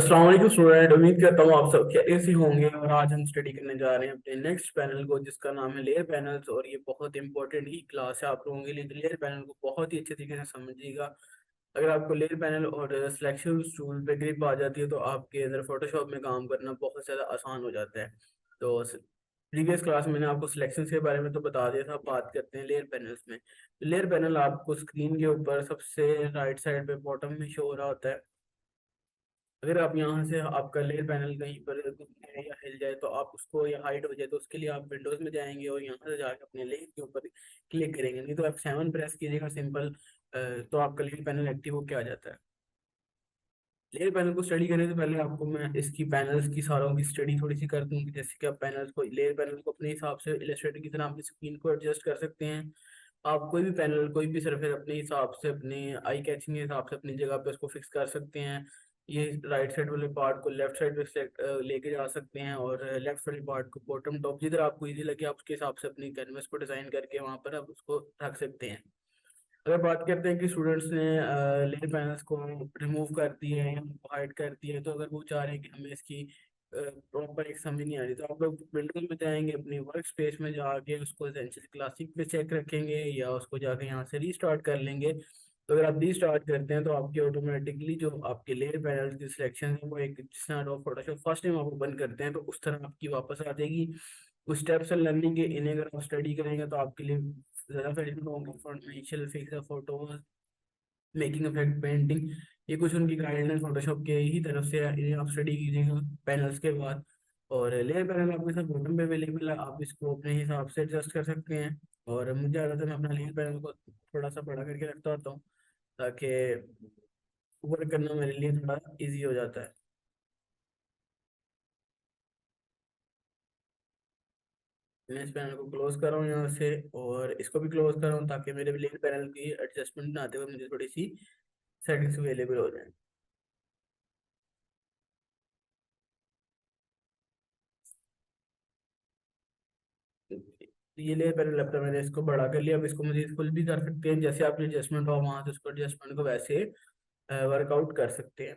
अस्सलाम वालेकुम स्टूडेंट। उम्मीद करता हूँ आप सब कैसे होंगे। और आज हम स्टडी करने जा रहे हैं अपने नेक्स्ट पैनल को, जिसका नाम है लेयर पैनल्स। और ये बहुत इंपॉर्टेंट ही क्लास है आप लोगों के लिए। लेयर पैनल को बहुत ही अच्छे तरीके से समझिएगा। अगर आपको लेयर पैनल और सिलेक्शन टूल पे ग्रिप आ जाती है तो आपके अंदर फोटोशॉप में काम करना बहुत ज़्यादा आसान हो जाता है। तो प्रीवियस क्लास में मैंने आपको सिलेक्शन के बारे में तो बता दिया था। बात करते हैं लेयर पैनल्स में। लेयर पैनल आपको स्क्रीन के ऊपर सबसे राइट साइड पे बॉटम में शो हो रहा होता है। अगर आप यहाँ से आपका लेयर पैनल कहीं पर घूमे या हिल जाए तो आप उसको, या हाइड हो जाए तो उसके लिए आप विंडोज में जाएंगे और यहाँ से जाकर अपने लेयर के ऊपर क्लिक करेंगे। नहीं तो आप F7 प्रेस कीजिएगा सिंपल, तो आपका लेयर पैनल एक्टिव होकर आ जाता है। लेयर पैनल को स्टडी करने से पहले आपको मैं इसकी पैनल्स की सारों की स्टडी थोड़ी सी कर दूँ, जैसे कि आप पैनल्स को, लेयर पैनल को अपने हिसाब से इलस्ट्रेटर की तरह अपनी स्क्रीन को एडजस्ट कर सकते हैं। आप कोई भी पैनल, कोई भी सरफेस अपने हिसाब से, अपने आई कैचिंग के हिसाब से अपनी जगह पे उसको फिक्स कर सकते हैं। ये राइट साइड वाले पार्ट को लेफ्ट साइड पे लेके जा सकते हैं, और लेफ्ट वाले पार्ट को बॉटम टॉप, जिधर आपको इजी लगे आप उसके हिसाब से अपनी कैनवस को डिजाइन करके वहां पर आप उसको रख सकते हैं। अगर बात करते हैं कि स्टूडेंट्स ने लेयर पैनल्स को रिमूव कर दिए हैं या हाइड कर दिए हैं, तो अगर वो चाह रहे हैं कि हमें इसकी प्रॉपर एक समझ नहीं आ रही, तो आप लोग विंडोज में जाएंगे, अपनी वर्क स्पेस में जाके उसको एसेंशियल क्लासिक पे चेक रखेंगे, या उसको जाके यहाँ से रीस्टार्ट कर लेंगे। तो अगर आप रीस्टार्ट करते हैं तो आपकी ऑटोमेटिकली जो आपके लेयर पैनल की सिलेक्शन है वो एक, जिस तरह आप फोटोशॉप फर्स्ट टाइम आप ओपन करते हैं तो उस तरह आपकी वापस आ जाएगी। कुछ स्टेप्स हैं लर्निंग के, इन्हें अगर आप स्टडी करेंगे तो आपके लिए ज़्यादा फायदेमंद होंगे। Formation, fix photos, making effect, painting, ये कुछ उनकी गाइडलाइन फोटोशॉप के ही तरफ से है। इन्हें आप स्टडी कीजिएगा पैनल्स के बाद। और लेयर पैनल आपके साथ बॉटम पे अवेलेबल है, आप इसको अपने हिसाब से एडजस्ट कर सकते हैं। और मुझे ज़्यादातर मैं अपना लेयर पैनल को थोड़ा सा बड़ा करके रखता होता हूँ, ताकि वर्क करना मेरे लिए थोड़ा इजी हो जाता है। मैं इस पैनल को क्लोज कर रहा हूँ यहाँ से, और इसको भी क्लोज कर रहा हूँ, ताकि मेरे लेयर पैनल की एडजस्टमेंट बनाते हुए मुझे थोड़ी सी सेटिंग्स अवेलेबल हो जाए। ये लेयर पैनल अब तो मैंने इसको बड़ा कर लिया। अब इसको मुझे फुल भी कर सकते हैं, जैसे आपकी एडजस्टमेंट हो वहाँ से उसको एडजस्टमेंट को वैसे वर्कआउट कर सकते हैं।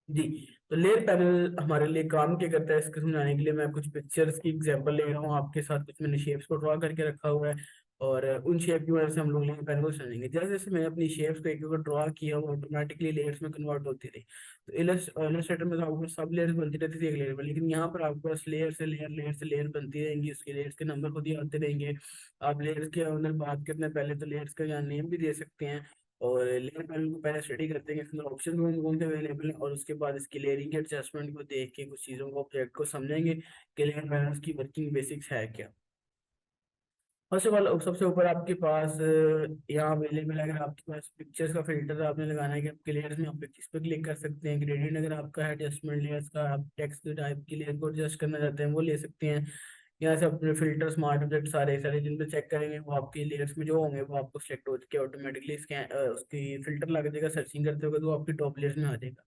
जी। तो लेयर पैनल हमारे लिए काम क्या करता है, इसको समझाने के लिए मैं कुछ पिक्चर्स की एग्जांपल ले रहा हूँ आपके साथ। कुछ मैंने शेप्स को ड्रॉ करके रखा हुआ है, और उन शेप की वजह से हम लोग लेयर पैनल को समझेंगे। जैसे जैसे मैंने अपनी शेप्स को एक एक ड्रॉ किया, वो ऑटोमेटिकली लेयर्स में कन्वर्ट होती रही। तो इलस्ट्रेटर में तो आपको सब लेयर्स बनती रहती थी एक लेयर पर, लेकिन यहाँ पर आपके पास लेयर से लेयर, लेयर से लेयर बनती रहेंगी, उसके लेयर्स के नंबर खुद ही आते रहेंगे। आप लेयर्स के अंदर बात करने पहले तो लेयर्स का यहाँ नेम भी दे सकते हैं। और लेयर पैनल को पहले स्टडी करते हैं कि इसके अंदर ऑप्शन कौन कौन से अवेलेबल हैं, और उसके बाद इसकी लेयरिंग के एडजस्टमेंट को देख के कुछ चीज़ों को, ऑब्जेक्ट को समझेंगे कि लेयर पैनल की वर्किंग बेसिक्स है क्या। फर्स्ट ऑफ ऑल, सबसे ऊपर आपके पास यहाँ अवेलेबल है, अगर आपके पास पिक्चर्स का फिल्टर आपने लगाना है कि आपके लेयर्स में, आप इस पर क्लिक कर सकते हैं। ग्रेडियंट अगर आपका है, एडजस्टमेंट लेयर्स का, आप टेक्स्ट के टाइप की लेयर को एडजस्ट करना चाहते हैं वो ले सकते हैं। यहाँ से अपने फिल्टर, स्मार्ट ऑब्जेक्ट सारे सारे जिन पे चेक करेंगे वो आपके लेयर्स में जो होंगे वो आपको सिलेक्ट हो के ऑटोमेटिकली स्कैन, उसकी फिल्टर लग जाएगा। सर्चिंग करते हुए तो वो आपकी टॉप लेयर्स में आ जाएगा।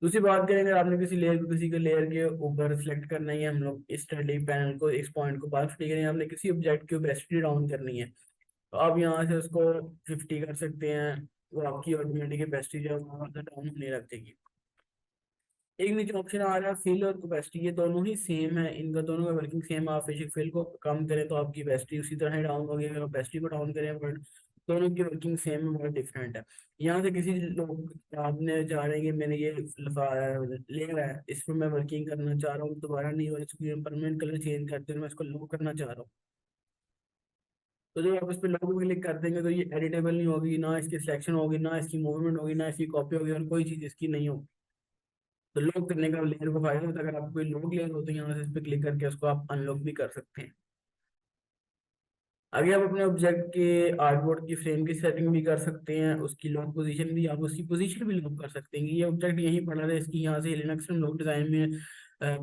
दूसरी बात करें, अगर आपने किसी लेयर को, किसी के लेयर के ऊपर सेलेक्ट करना है, हम लोग इस स्टडी पैनल को, इस पॉइंट को बाहर स्टडी करें, आपने किसी ऑब्जेक्ट की ओपेसिटी डाउन करनी है, तो आप यहाँ से उसको 50 कर सकते हैं। वो आपकी ऑटोमेटिक ओपेसिटी जो है वो डाउन होने लग जाएगी। एक नीचे ऑप्शन आ रहा है फिल और कैपेसिटी, ये दोनों ही सेम है, इनका दोनों का वर्किंग सेम। आप बेशक फिल को कम करें तो आपकी कैपेसिटी उसी तरह ही डाउन होगी, अगर कैपेसिटी को डाउन करें, बट दोनों की वर्किंग सेम है, बहुत डिफरेंट है। यहाँ से किसी लोग, आपने चाह रहे हैं कि मैंने ये ले रहा है, इस पर मैं वर्किंग करना चाह रहा हूँ, दोबारा नहीं हो रहा, इसको परमानेंट कलर चेंज करते हैं, मैं इसको लो करना चाह रहा हूँ। तो जब आप इस पर लोगो क्लिक कर देंगे तो ये एडिटेबल नहीं होगी, ना इसकी सिलेक्शन होगी, ना इसकी मूवमेंट होगी, ना इसकी कॉपी होगी, और कोई चीज़ इसकी नहीं होगी। तो लॉक करने का लेयर को फायदा होता है, अगर आपको कोई लॉक लेयर हो तो यहाँ से इस पर क्लिक करके उसको आप अनलॉक भी कर सकते हैं। आगे आप अपने ऑब्जेक्ट के आर्टबोर्ड की फ्रेम की सेटिंग भी कर सकते हैं, उसकी लॉक पोजीशन भी, आप उसकी पोजीशन भी लॉक कर सकते हैं कि ये ऑब्जेक्ट यहीं पड़ा है, इसकी यहाँ से हिलना। अक्सर हम लोग डिजाइन में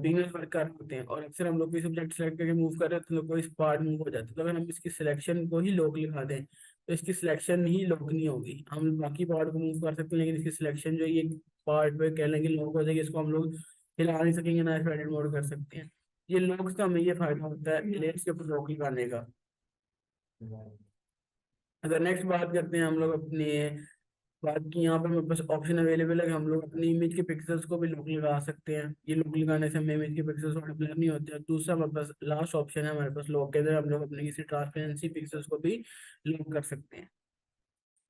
बिगनर्स वर्क कर रहे होते हैं, और अक्सर हम लोग इस ऑब्जेक्ट सेलेक्ट करके मूव कर रहे होते हैं तो कोई पार्ट मूव हो जाता है, तो अगर हम इसकी सिलेक्शन को ही लॉक लगा दें तो इसकी सिलेक्शन ही लॉक नहीं होगी। हम बाकी पार्ट को मूव कर सकते हैं, लेकिन इसकी सिलेक्शन जो ये पार्ट पे कह लेंगे लॉक हो जाएगी, इसको हम लोग हिला नहीं सकेंगे, ना इस एडिट मोड कर सकते हैं। ये लॉक्स का हमें ये फायदा होता है लेयर्स के ऊपर लॉक लगाने का। 嗯 अगर नेक्स्ट बात करते हैं हम लोग अपने, बाकी यहाँ पर मेरे पास ऑप्शन अवेलेबल है कि हम लोग अपनी इमेज के पिक्सल्स को भी लुक लगा सकते हैं। ये लुक लगाने से हमें इमेज के पिक्सल्स थोड़े ब्लर नहीं होते। और दूसरा हमारे पास लास्ट ऑप्शन है हमारे पास लॉक के अंदर, हम लोग अपने किसी ट्रांसपेरेंसी पिक्सल्स को भी लॉक कर सकते हैं।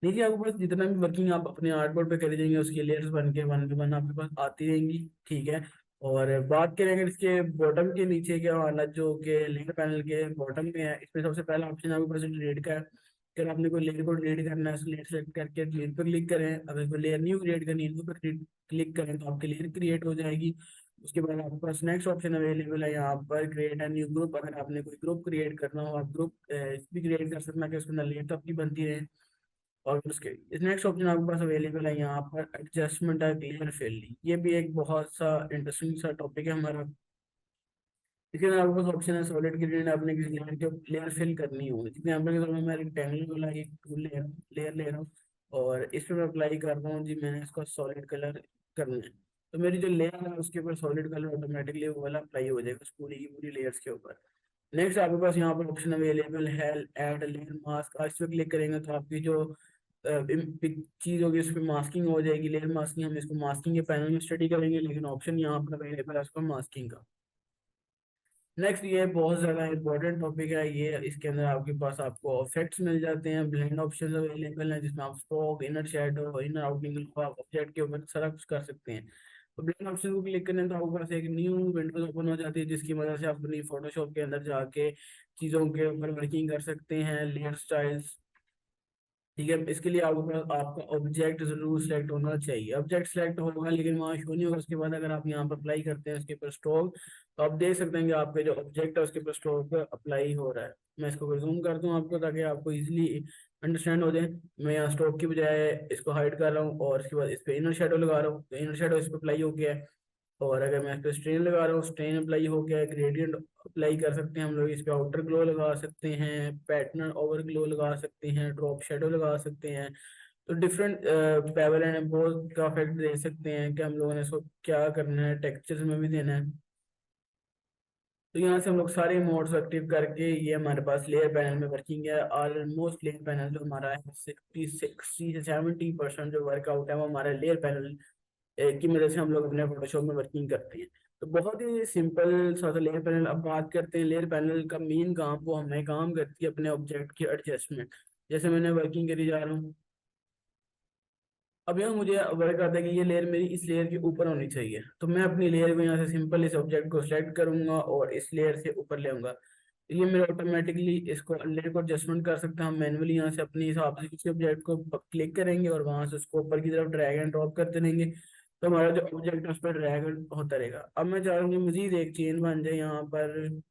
देखिए आपके पास जितना भी वर्किंग आप अपने आर्टबोर्ड पे खरीदेंगे उसकी लेयर्स बन के वन के वन आपके पास आती रहेंगी, ठीक है। और बात करेंगे इसके बॉटम के नीचे क्या आना, जो कि लेयर पैनल के बॉटम में है, इसमें सबसे पहला ऑप्शन आपके पास डिलीट का है। अगर आपने कोई लेयर को डिलीट करना है, लेयर सेलेक्ट करके डिलीट पर क्लिक करें। अगर कोई लेयर न्यू क्रिएट करनी है, न्यू पर क्लिक करें तो आपकी लेयर क्रिएट हो जाएगी। उसके बाद आपके पास नेक्स्ट ऑप्शन अवेलेबल है यहाँ पर क्रिएट ए न्यू ग्रुप। अगर आपने कोई ग्रुप क्रिएट करना हो, आप ग्रुप भी क्रिएट कर सकते हैं कि उसके अंदर लेयर तो आपकी बनती रहे। और उसके इस नेक्स्ट ऑप्शन आपके पास अवेलेबल है यहाँ पर एडजस्टमेंट है क्लियर फिल। ये भी एक बहुत सा इंटरेस्टिंग सा टॉपिक है हमारा। इसके अंदर आपके पास ऑप्शन है सॉलिड ग्रेडियंट, आपने किसी लेयर के लेयर फिल करनी हो। जितने यहाँ पर मैं रेक्टेंगल वाला एक टूल लेयर लेयर ले रहा हूँ और इस पर मैं अप्लाई कर रहा हूँ जी, मैंने इसका सॉलिड कलर करना है। तो मेरी जो लेयर है उसके ऊपर सॉलिड कलर ऑटोमेटिकली वो वाला अप्लाई हो जाएगा उस पूरी की पूरी लेयर्स के ऊपर। नेक्स्ट आपके पास यहाँ पर ऑप्शन अवेलेबल है ऐड लेयर मास्क। इस पर क्लिक करेंगे तो आपकी जो चीज होगी उस पर मास्किंग हो जाएगी, लेयर मास्किंग। हम इसको मास्किंग के पैनल में स्टडी करेंगे, लेकिन ऑप्शन यहाँ पर अवेलेबल है उसका मास्किंग का। नेक्स्ट ये बहुत ज़्यादा इंपॉर्टेंट टॉपिक है ये, इसके अंदर आपके पास आपको इफेक्ट्स मिल जाते हैं, ब्लेंड ऑप्शन अवेलेबल हैं जिसमें आप stroke, inner shadow, inner outline को आप ऑब्जेक्ट के ऊपर सारा कुछ कर सकते हैं। तो ब्लेंड ऑप्शन को क्लिक करें तो आपके पास एक न्यू विंडोज ओपन हो जाती है जिसकी मदद से आप अपनी फोटोशॉप के अंदर जाके चीज़ों के ऊपर वर्किंग कर सकते हैं, लेयर स्टाइल्स, ठीक है। इसके लिए आपको आपका ऑब्जेक्ट जरूर सेलेक्ट होना चाहिए। ऑब्जेक्ट सेलेक्ट होगा लेकिन वहाँ शो नहीं होगा। उसके बाद अगर आप यहाँ पर अप्लाई करते हैं उसके ऊपर स्ट्रोक, तो आप देख सकते हैं कि आपके जो ऑब्जेक्ट है उसके ऊपर स्ट्रोक अप्लाई हो रहा है। मैं इसको जूम करता हूँ आपको ताकि आपको इजीली अंडरस्टैंड हो जाए। मैं यहाँ स्ट्रोक की बजाय इसको हाइड कर रहा हूँ और इसके बाद इस पर इनर शेडो लगा रहा हूँ, तो इनर शेडो इस पर अप्लाई हो गया है। और अगर मैं इस पर स्ट्रेन लगा रहा हूँ, स्ट्रेन अप्लाई हो गया है। ग्रेडियंट अप्लाई कर सकते हैं हम लोग, इस पे आउटर ग्लो लगा सकते हैं, पैटर्न ओवर ग्लो लगा सकते हैं, ड्रॉप शेडो लगा सकते हैं। तो डिफरेंट पेबल एंड एम्बोस का इफेक्ट दे सकते हैं कि हम लोगों ने इसको क्या करना है, टेक्सचर्स में भी देना है। तो यहाँ से हम लोग सारे मोड्स एक्टिव करके ये हमारे पास लेयर पैनल में वर्किंग है। ऑलमोस्ट लेयर पैनल जो हमारा है 60 से 70% जो वर्कआउट है वो हमारा लेयर पैनल की मदद से हम लोग अपने फोटोशॉप में वर्किंग करते हैं। तो बहुत ही सिंपल सा लेयर पैनल। अब बात करते हैं लेयर पैनल का मेन काम, वो हमें काम करती है अपने ऑब्जेक्ट की एडजस्टमेंट। जैसे मैंने वर्किंग करी जा रहा हूँ, अब यहाँ मुझे वर्क आता है कि ये लेयर मेरी इस लेयर के ऊपर होनी चाहिए। तो मैं अपनी लेयर को यहाँ से सिंपल इस ऑब्जेक्ट को सिलेक्ट करूंगा और इस लेयर से ऊपर ले आऊंगा। तो ये मेरा ऑटोमेटिकली इसको लेयर को एडजस्टमेंट कर सकता है। हम मैनुअली यहाँ से अपने हिसाब से किसी ऑब्जेक्ट को क्लिक करेंगे और वहां से उसको ऊपर की तरफ ड्रैग एंड ड्रॉप करते रहेंगे, तो हमारा जो ऑब्जेक्ट है उस पर ड्रैग होता रहेगा। अब मैं चाह रहा हूँ कि मजीद एक चेन बन जाए यहाँ पर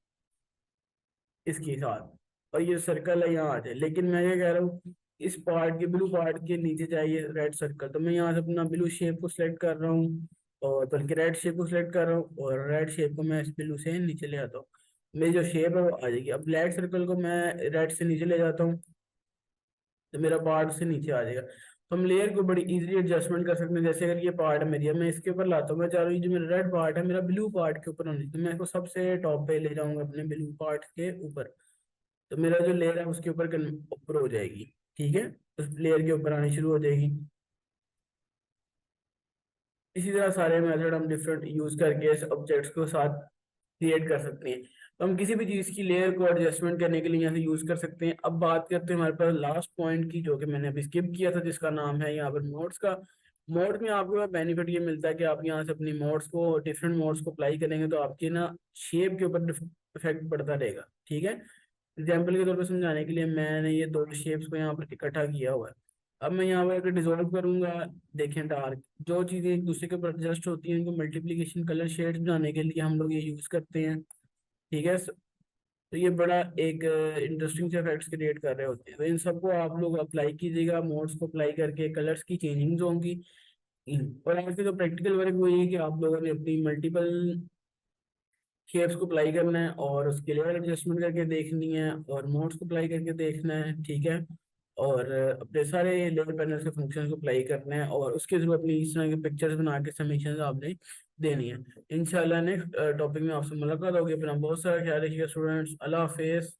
इसके साथ, और ये सर्कल है यहाँ आ जाए। लेकिन मैं ये कह रहा हूँ इस पार्ट के ब्लू पार्ट के नीचे चाहिए रेड सर्कल, तो मैं यहाँ से अपना ब्लू शेप को सिलेक्ट कर रहा हूँ और बल्कि रेड शेप को सिलेक्ट कर रहा हूँ और रेड शेप को मैं इस ब्लू से नीचे ले आता हूँ। मेरी जो शेप है वो आ जाएगी। अब ब्लैक सर्कल को मैं रेड से नीचे ले जाता हूँ तो मेरा पार्ट उससे नीचे आ जाएगा। तो हम लेयर को बड़ी इजीली एडजस्टमेंट कर सकते हैं। जैसे अगर ये पार्ट है मेरी, अब मैं इसके ऊपर लाता हूँ, मैं चाह रहा हूँ ये जो मेरा रेड पार्ट है मेरा ब्लू पार्ट के ऊपर होना चाहिए, तो मैं इसको सबसे टॉप पे ले जाऊंगा अपने ब्लू पार्ट के ऊपर। तो मेरा जो लेयर है उसके ऊपर ऊपर हो जाएगी, ठीक है, उस लेयर के ऊपर आनी शुरू हो जाएगी। इसी तरह सारे मेथड हम डिफरेंट यूज करके इस ऑब्जेक्ट्स को साथ क्रिएट कर सकते हैं। तो हम किसी भी चीज़ की लेयर को एडजस्टमेंट करने के लिए यहाँ से यूज कर सकते हैं। अब बात करते हैं हमारे पास लास्ट पॉइंट की, जो कि मैंने अभी स्किप किया था, जिसका नाम है यहाँ पर मोड्स का। मोड में आपको बेनिफिट ये मिलता है कि आप यहाँ से अपनी मोड्स को डिफरेंट मोड्स को अप्लाई करेंगे तो आपकी ना शेप के ऊपर इफेक्ट पड़ता रहेगा, ठीक है। एग्जाम्पल के तौर पर समझाने के लिए मैंने ये दो शेप्स को यहाँ पर इकट्ठा किया हुआ है। अब मैं यहाँ पर अगर डिजोल्व करूंगा, देखें डार्क जो चीज़ें एक दूसरे के ऊपर एडजस्ट होती हैं उनको मल्टीप्लिकेशन कलर शेड्स बनाने के लिए हम लोग ये यूज़ करते हैं, ठीक है। तो ये बड़ा एक इंटरेस्टिंग से इफेक्ट्स क्रिएट कर रहे होते हैं। तो इन सबको आप लोग अप्लाई कीजिएगा, मोड्स को अप्लाई करके कलर्स की चेंजिंग्स होंगी। और आज के जो प्रैक्टिकल वर्क वो ये है कि आप लोगों ने अपनी मल्टीपल शेप्स को अप्लाई करना है और उसके लेयर एडजस्टमेंट करके देखनी है और मोड्स को अप्लाई करके देखना है, ठीक है। और अपने सारे लेयर पैनल के फंक्शन को अप्लाई करना है और उसके थ्रू अपनी इस तरह के पिक्चर्स बना के सबमिशन आपने देनी है। इंशाल्लाह नेक्स्ट टॉपिक में आपसे मुलाकात होगी। अपना बहुत सारा ख्याल रखिएगा स्टूडेंट्स। अल्लाह हाफिज़।